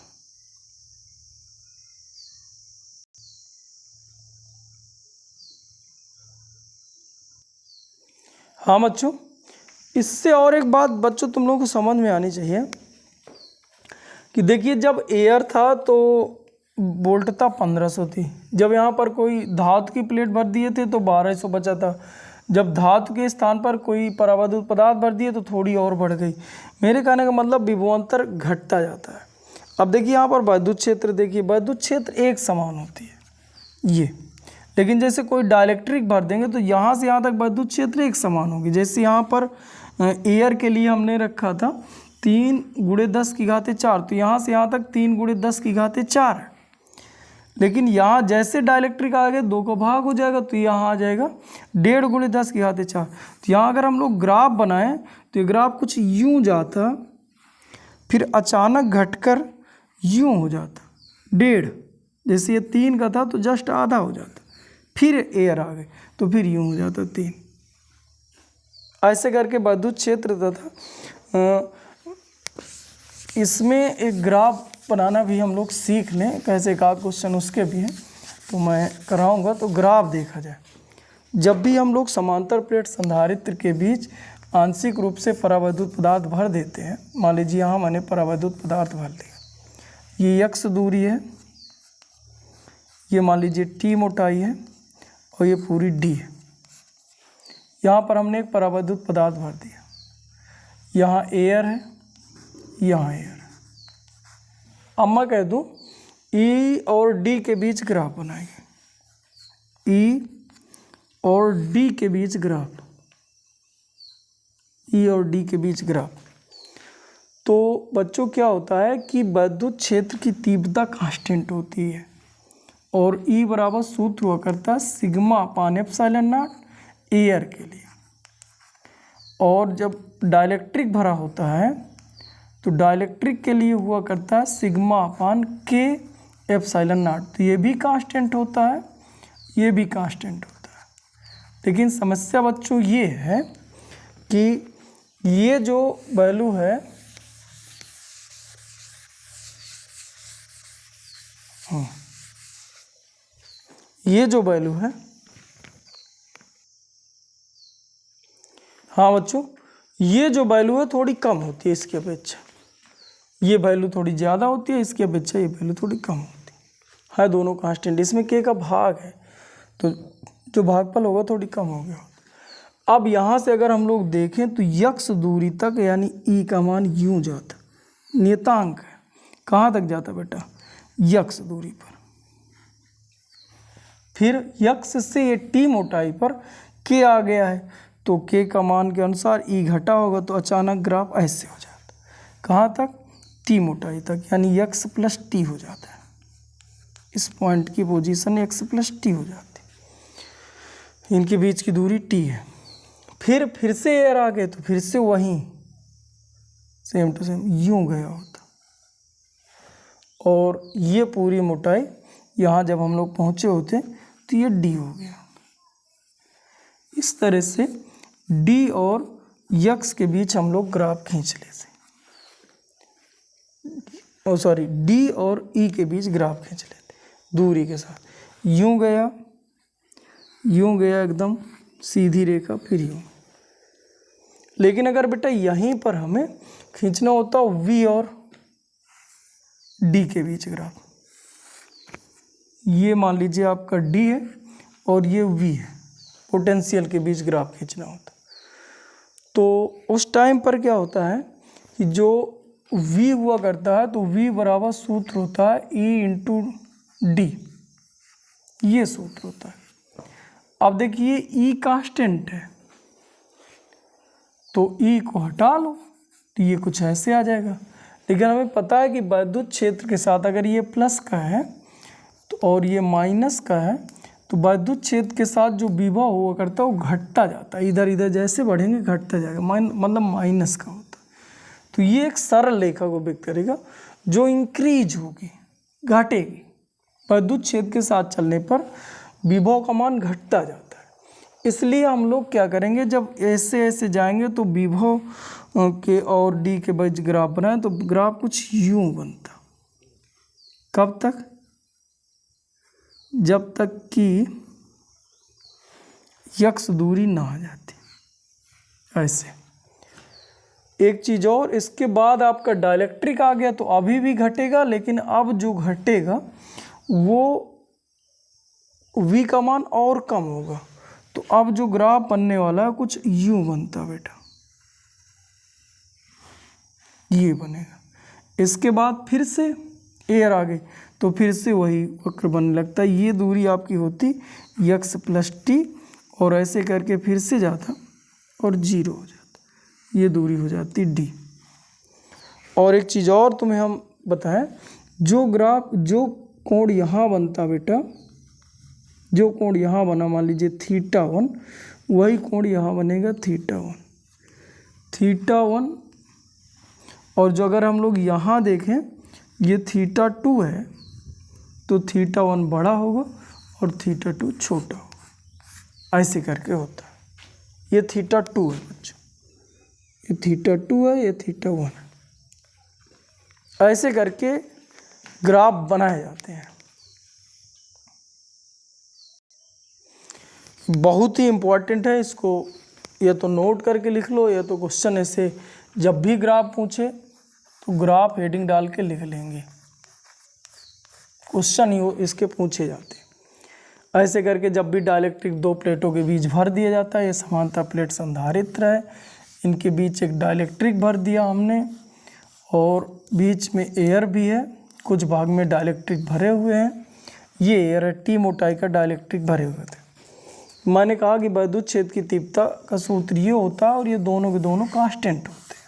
हाँ बच्चों, इससे और एक बात बच्चों तुम लोगों को समझ में आनी चाहिए कि देखिए जब एयर था तो वोल्टता 1500 थी, जब यहाँ पर कोई धातु की प्लेट भर दिए थे तो 1200 बचा था, जब धातु के स्थान पर कोई परावैद्युत पदार्थ भर दिए तो थोड़ी और बढ़ गई। मेरे कहने का मतलब विभवांतर घटता जाता है। अब देखिए यहाँ पर वैद्युत क्षेत्र, देखिए वैद्युत क्षेत्र एक समान होती है ये, लेकिन जैसे कोई डाइलेक्ट्रिक भर देंगे तो यहाँ से यहाँ तक वैद्युत क्षेत्र एक समान होगी। जैसे यहाँ पर एयर के लिए हमने रखा था 3 × 10⁴, तो यहाँ से यहाँ तक 3 × 10⁴ है, लेकिन यहाँ जैसे डाइलेक्ट्रिक आ गए 2 का भाग हो जाएगा, तो यहाँ आ जाएगा 1.5 × 10⁴। तो यहाँ अगर हम लोग ग्राफ बनाएं तो ये ग्राफ कुछ यूँ जाता, फिर अचानक घटकर यूँ हो जाता 1.5, जैसे ये 3 का था तो जस्ट आधा हो जाता, फिर एयर आ गए तो फिर यूँ हो जाता 3। ऐसे करके वैद्युत क्षेत्र तथा इसमें एक ग्राफ बनाना भी हम लोग सीख लें, कैसे एक आध क्वेश्चन उसके भी हैं तो मैं कराऊंगा। तो ग्राफ देखा जाए, जब भी हम लोग समांतर प्लेट संधारित्र के बीच आंशिक रूप से परावैद्युत पदार्थ भर देते हैं, मान लीजिए यहाँ मैंने परावैद्युत पदार्थ भर दिया, ये x दूरी है, ये मान लीजिए t मोटाई है और ये पूरी d है। यहाँ पर हमने एक परावैद्युत पदार्थ भर दिया, यहाँ एयर है, यहाँ एयर है। अब मैं कह दूँ E और D के बीच ग्राफ बनाएंगे, E और D के बीच ग्राफ, E और D के बीच ग्राफ। तो बच्चों क्या होता है कि वैद्युत क्षेत्र की तीव्रता कांस्टेंट होती है और E बराबर सूत्र हुआ करता है σ/ε0 एयर के लिए, और जब डाइलेक्ट्रिक भरा होता है तो डाइलेक्ट्रिक के लिए हुआ करता है σ/K∈0। तो ये भी कांस्टेंट होता है, ये भी कांस्टेंट होता है। लेकिन समस्या बच्चों ये है कि ये जो वैल्यू है, ये जो वैल्यू है हाँ बच्चों, ये जो वैल्यू है थोड़ी कम होती है इसकी अपेक्षा, ये वैल्यू थोड़ी ज़्यादा होती है, इसकी अपेक्षा ये वैल्यू थोड़ी कम होती है दोनों कांस्टेंट। इसमें के का भाग है तो जो भागफल होगा थोड़ी कम हो गया। अब यहाँ से अगर हम लोग देखें तो यक्स दूरी तक यानी ई का मान यूँ जाता, नियतांक है, कहाँ तक जाता बेटा, यक्स दूरी पर। फिर यक्स से ये टी मोटाई पर के आ गया है तो के का मान के अनुसार ई घटा होगा तो अचानक ग्राफ ऐसे हो जाता, कहाँ तक, टी मोटाई तक, यानी यक्स प्लस टी हो जाता है। इस पॉइंट की पोजीशन यक्स प्लस टी हो जाती है, इनके बीच की दूरी टी है। फिर से एयर आ गए तो फिर से वहीं सेम टू सेम यूं गया होता और ये पूरी मोटाई यहाँ जब हम लोग पहुँचे होते तो ये डी हो गया। इस तरह से डी और यक्स के बीच हम लोग ग्राफ खींच लेते, डी और ई के बीच ग्राफ खींच लेते दूरी के साथ। यूं गया एकदम सीधी रेखा, फिर यूं। लेकिन अगर बेटा यहीं पर हमें खींचना होता वी और डी के बीच ग्राफ, ये मान लीजिए आपका डी है और ये वी है, पोटेंशियल के बीच ग्राफ खींचना होता तो उस टाइम पर क्या होता है कि जो v हुआ करता है तो v बराबर सूत्र होता है E इंटू डी, ये सूत्र होता है। अब देखिए E कांस्टेंट है तो E को हटा लो तो ये कुछ ऐसे आ जाएगा। लेकिन हमें पता है कि विद्युत क्षेत्र के साथ अगर ये प्लस का है तो और ये माइनस का है तो विद्युत क्षेत्र के साथ जो विभव हुआ करता है वो घटता जाता है, इधर इधर जैसे बढ़ेंगे घटता जाएगा, मतलब माइनस का होता है। तो ये एक सरल रेखा को व्यक्त करेगा जो इंक्रीज होगी, घटेगी, विद्युत क्षेत्र के साथ चलने पर विभव का मान घटता जाता है। इसलिए हम लोग क्या करेंगे, जब ऐसे ऐसे जाएंगे तो विभव के और डी के बीच ग्राफ बनाए तो ग्राफ कुछ यूं बनता। कब तक, जब तक कि यक्स दूरी ना आ जाती, ऐसे। एक चीज़ और, इसके बाद आपका डायलेक्ट्रिक आ गया तो अभी भी घटेगा, लेकिन अब जो घटेगा वो v का मान और कम होगा। तो अब जो ग्राफ बनने वाला है कुछ यूं बनता बेटा, ये बनेगा। इसके बाद फिर से एयर आ गई तो फिर से वही वक्र बनने लगता है। ये दूरी आपकी होती यक्स प्लस टी और ऐसे करके फिर से जाता और जीरो हो जाता, ये दूरी हो जाती डी। और एक चीज़ और तुम्हें हम बताएं, जो ग्राफ जो कोण यहाँ बनता बेटा, जो कोण यहाँ बना मान लीजिए θ1, वही कोण यहाँ बनेगा θ1। और जो अगर हम लोग यहाँ देखें ये θ2 है तो θ1 बड़ा होगा और θ2 छोटा होगा, ऐसे करके होता है। ये θ2 है बच्चों, ये θ2 है, ये θ1 है, ऐसे करके ग्राफ बनाए जाते हैं। बहुत ही इम्पोर्टेंट है, इसको या तो नोट करके लिख लो या तो क्वेश्चन ऐसे जब भी ग्राफ पूछे तो ग्राफ हेडिंग डाल के लिख लेंगे, क्वेश्चन ही इसके पूछे जाते हैं। ऐसे करके जब भी डाइलेक्ट्रिक दो प्लेटों के बीच भर दिया जाता है, ये समांतर प्लेट संधारित्र है, इनके बीच एक डाइलेक्ट्रिक भर दिया हमने और बीच में एयर भी है, कुछ भाग में डाइलेक्ट्रिक भरे हुए हैं, ये एयर है, टी मोटाई का डाइलेक्ट्रिक भरे हुए थे। मैंने कहा कि विद्युत क्षेत्र की तीव्रता का सूत्र ये होता है और ये दोनों के दोनों कांस्टेंट होते हैं।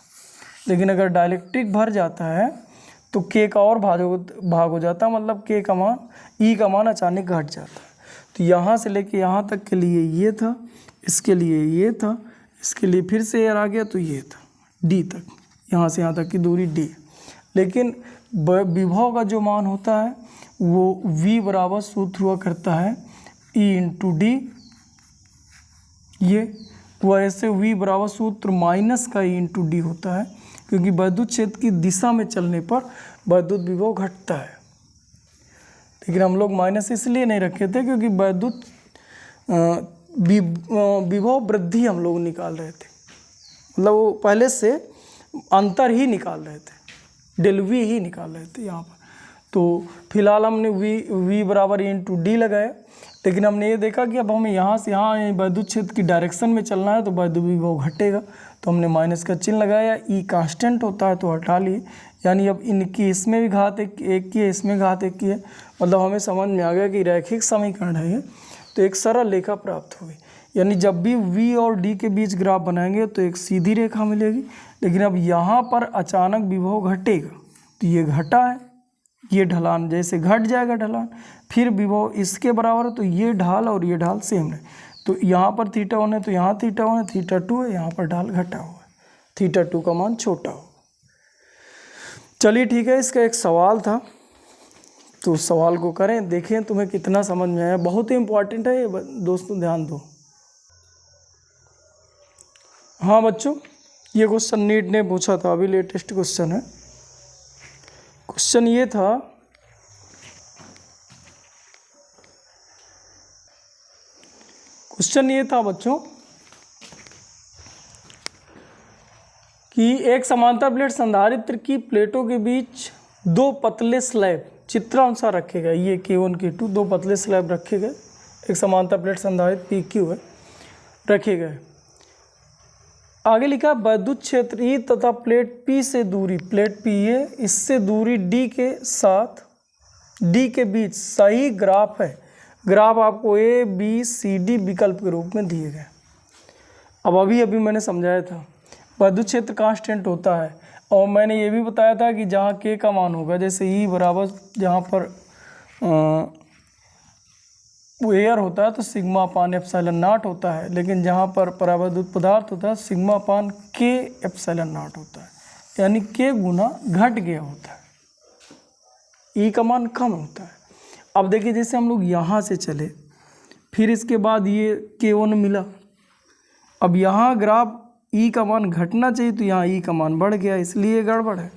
लेकिन अगर डाइलेक्ट्रिक भर जाता है तो के का और भाग हो जाता है, मतलब के का मान ई का मान अचानक घट जाता है। तो यहाँ से लेके यहाँ तक के लिए ये था, इसके लिए ये था, इसके लिए फिर से एयर आ गया तो ये था डी तक, यहाँ से यहाँ तक की दूरी डी। लेकिन विभव का जो मान होता है वो v बराबर सूत्र हुआ करता है E इंटू डी, ये वो ऐसे v बराबर सूत्र माइनस का E इंटू डी होता है, क्योंकि विद्युत क्षेत्र की दिशा में चलने पर विद्युत विभव घटता है। लेकिन हम लोग माइनस इसलिए नहीं रखे थे क्योंकि विद्युत विभव वृद्धि हम लोग निकाल रहे थे, मतलब वो पहले से अंतर ही निकाल रहे थे, डेल वी ही निकाल रहे थे यहाँ पर। तो फिलहाल हमने v बराबर इंटू डी लगाया, लेकिन हमने ये देखा कि अब हमें यहाँ से यहाँ वैद्युत क्षेत्र की डायरेक्शन में चलना है तो वैद्युत विभव घटेगा, तो हमने माइनस का चिन्ह लगाया। ई कांस्टेंट होता है तो हटा लिए, यानी अब इनकी इसमें भी घात एक की है, इसमें घात एक की है, मतलब हमें समझ में आ गया कि रैखिक समीकरण है ये। तो एक सरल रेखा प्राप्त होगी, यानी जब भी v और d के बीच ग्राफ बनाएंगे तो एक सीधी रेखा मिलेगी। लेकिन अब यहाँ पर अचानक विभव घटेगा, तो ये घटा है, ये ढलान जैसे घट जाएगा ढलान, फिर विभव इसके बराबर है, तो ये ढाल और ये ढाल सेम है। तो यहाँ पर थीटा 1 है तो यहाँ थीटा 1 है, थीटा 2 है, यहाँ पर ढाल घटा हुआ है, थीटा 2 का मान छोटा हो। चलिए ठीक है, इसका एक सवाल था तो सवाल को करें, देखें तुम्हें कितना समझ में आया। बहुत ही इम्पोर्टेंट है ये दोस्तों, ध्यान दो। हाँ बच्चों, ये क्वेश्चन नीट ने पूछा था, अभी लेटेस्ट क्वेश्चन है। क्वेश्चन ये था बच्चों कि एक समांतर प्लेट संधारित्र की प्लेटों के बीच दो पतले स्लैब चित्रानुसार रखे गए, ये K1 K2 दो पतले स्लैब रखे गए, एक समांतर प्लेट संधारित्र PQ है, रखे गए। आगे लिखा वैद्युत क्षेत्र E तथा प्लेट P से दूरी, प्लेट P है, इससे दूरी D के साथ D के बीच सही ग्राफ है। ग्राफ आपको A B C D विकल्प के रूप में दिए गए। अब अभी मैंने समझाया था वैद्युत क्षेत्र कांस्टेंट होता है, और मैंने ये भी बताया था कि जहाँ K का मान होगा, जैसे E बराबर जहाँ पर एयर होता है तो सिग्मा अपान एप्सिलॉन नॉट होता है, लेकिन जहाँ पर परावैद्युत पदार्थ होता है sigma upon K epsilon not होता है, यानी K गुना घट गया होता है, E का मान कम होता है। अब देखिए जैसे हम लोग यहाँ से चले, फिर इसके बाद ये K1 मिला, अब यहाँ ग्राफ E का मान घटना चाहिए तो यहाँ E का मान बढ़ गया, इसलिए गड़बड़ है।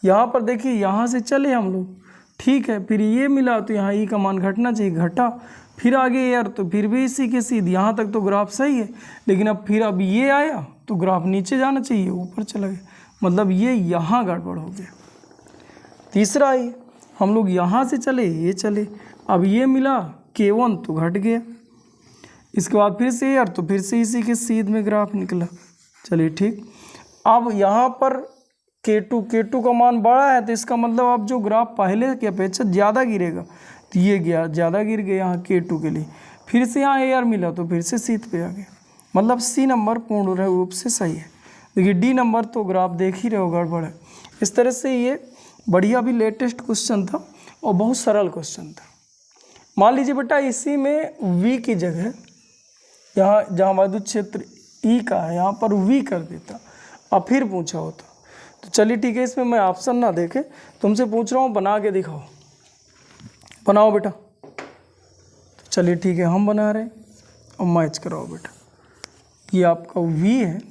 यहाँ पर देखिए यहाँ से चले हम लोग, ठीक है, फिर ये मिला तो यहाँ E का मान घटना चाहिए, घटा, फिर आगे यार तो फिर भी इसी के सीध, यहाँ तक तो ग्राफ सही है, लेकिन अब ये आया तो ग्राफ नीचे जाना चाहिए, ऊपर चला गया, मतलब ये यहाँ गड़बड़ हो गया। तीसरा आइए, हम लोग यहाँ से चले, ये चले, अब ये मिला K1 तो घट गया, इसके बाद फिर से यार तो फिर से इसी के सीध में ग्राफ निकला। चलिए ठीक, अब यहाँ पर K2 का मान बड़ा है, तो इसका मतलब अब जो ग्राफ पहले की अपेक्षा ज़्यादा गिरेगा, तो ये गया ज़्यादा गिर गया यहाँ K2 के लिए, फिर से यहाँ AR मिला तो फिर से सीध पे आ गया, मतलब C नंबर पूर्ण रूप से सही है। देखिए D नंबर तो ग्राफ देख ही रहे हो गड़बड़ है। इस तरह से ये बढ़िया भी लेटेस्ट क्वेश्चन था और बहुत सरल क्वेश्चन था। मान लीजिए बेटा इसी में V की जगह यहाँ जहाँ वैद्युत क्षेत्र E का है यहाँ पर V कर देता और फिर पूछा होता, तो चलिए ठीक है, इसमें मैं ऑप्शन ना देखे तुमसे पूछ रहा हूँ, बना के दिखाओ, बनाओ बेटा। तो चलिए ठीक है, हम बना रहे हैं और मैच कराओ बेटा। ये आपका V है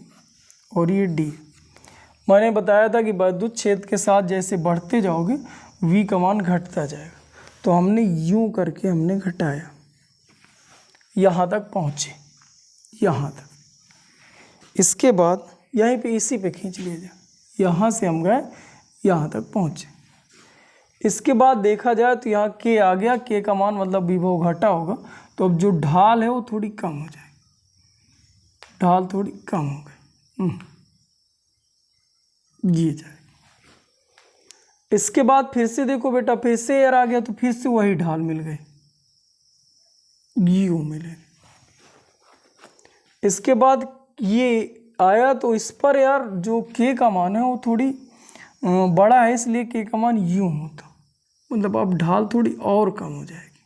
और ये D। मैंने बताया था कि वैद्युत क्षेत्र के साथ जैसे बढ़ते जाओगे V का मान घटता जाएगा, तो हमने यूं करके हमने घटाया, यहाँ तक पहुँचे, यहाँ तक। इसके बाद यहीं पे इसी पे खींच लिया जाए, यहाँ से हम गए यहाँ तक पहुँचे। इसके बाद देखा जाए तो यहाँ K आ गया, K का मान मतलब विभव घटा होगा, तो अब जो ढाल है वो थोड़ी कम हो जाएगी, ढाल थोड़ी कम हो गई, ये जाएगी। इसके बाद फिर से देखो बेटा, फिर से एयर आ गया तो फिर से वही ढाल मिल गई, यू मिलेगी। इसके बाद ये आया तो इस पर यार जो K का मान है वो थोड़ी बड़ा है, इसलिए K का मान यूँ होता, मतलब अब ढाल थोड़ी और कम हो जाएगी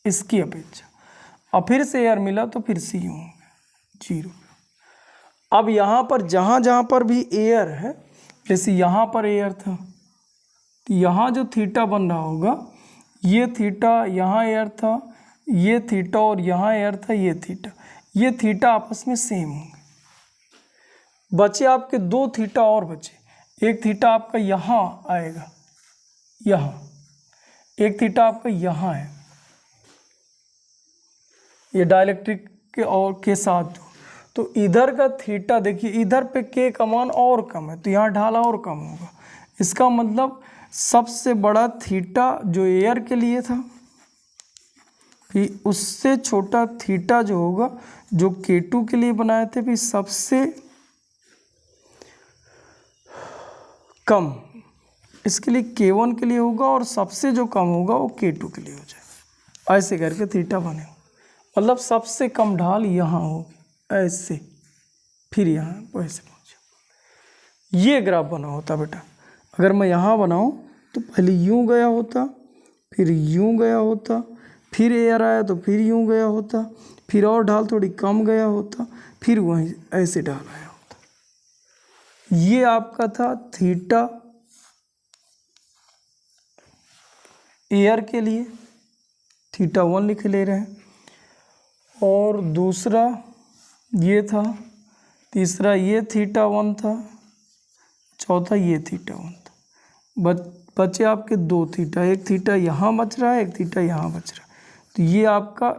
इसकी अपेक्षा। अब फिर से यार मिला तो फिर से यूँ हो गया 0। अब यहाँ पर जहाँ पर भी एयर है, जैसे यहाँ पर एयर था तो यहाँ जो थीटा बन रहा होगा, ये थीटा, यहाँ एयर था, ये थीटा, और यहाँ एयर था, ये थीटा आपस में सेम होंगे। बचे आपके दो थीटा और बचे, एक थीटा आपका यहाँ आएगा, यहाँ, एक थीटा आपका यहाँ है, ये डाइलेक्ट्रिक के और के साथ तो इधर का थीटा देखिए, इधर पे के का मान और कम है तो यहाँ ढाल और कम होगा। इसका मतलब सबसे बड़ा थीटा जो एयर के लिए था, फिर उससे छोटा थीटा जो होगा जो K2 के लिए बनाए थे, फिर सबसे कम इसके लिए K1 के लिए होगा और सबसे जो कम होगा वो K2 के लिए हो जाएगा। ऐसे करके थीटा बने, मतलब सबसे कम ढाल यहाँ होगी ऐसे, फिर यहाँ वैसे पहुँचे। ये ग्राफ बना होता बेटा। अगर मैं यहाँ बनाऊँ तो पहले यूँ गया होता, फिर यूँ गया होता, फिर एयर आया तो फिर यूँ गया होता, फिर और ढाल थोड़ी कम गया होता, फिर वहीं ऐसे ढाल आया होता। ये आपका था थीटा एयर के लिए, थीटा 1 लिख ले रहे हैं। और दूसरा ये था, तीसरा ये थीटा 1 था, चौथा ये थीटा 1 था। बचे आपके 2 थीटा, एक थीटा यहाँ बच रहा है, एक थीटा यहाँ बच रहा है। तो ये आपका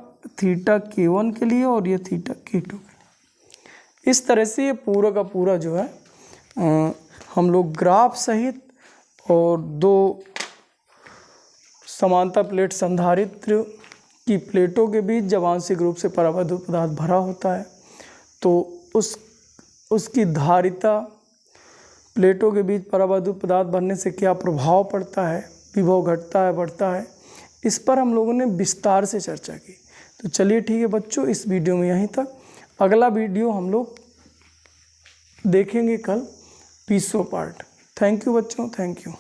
थीटा K1 के लिए और ये थीटा K2 के लिए। इस तरह से ये पूरा का पूरा जो है हम लोग ग्राफ सहित और 2 समांतर प्लेट संधारित्र की प्लेटों के बीच जब आंशिक रूप से परावैद्युत पदार्थ भरा होता है तो उसकी धारिता, प्लेटों के बीच परावैद्युत पदार्थ भरने से क्या प्रभाव पड़ता है, विभव घटता है बढ़ता है, इस पर हम लोगों ने विस्तार से चर्चा की। तो चलिए ठीक है बच्चों, इस वीडियो में यहीं तक। अगला वीडियो हम लोग देखेंगे कल 20वां पार्ट। थैंक यू बच्चों, थैंक यू।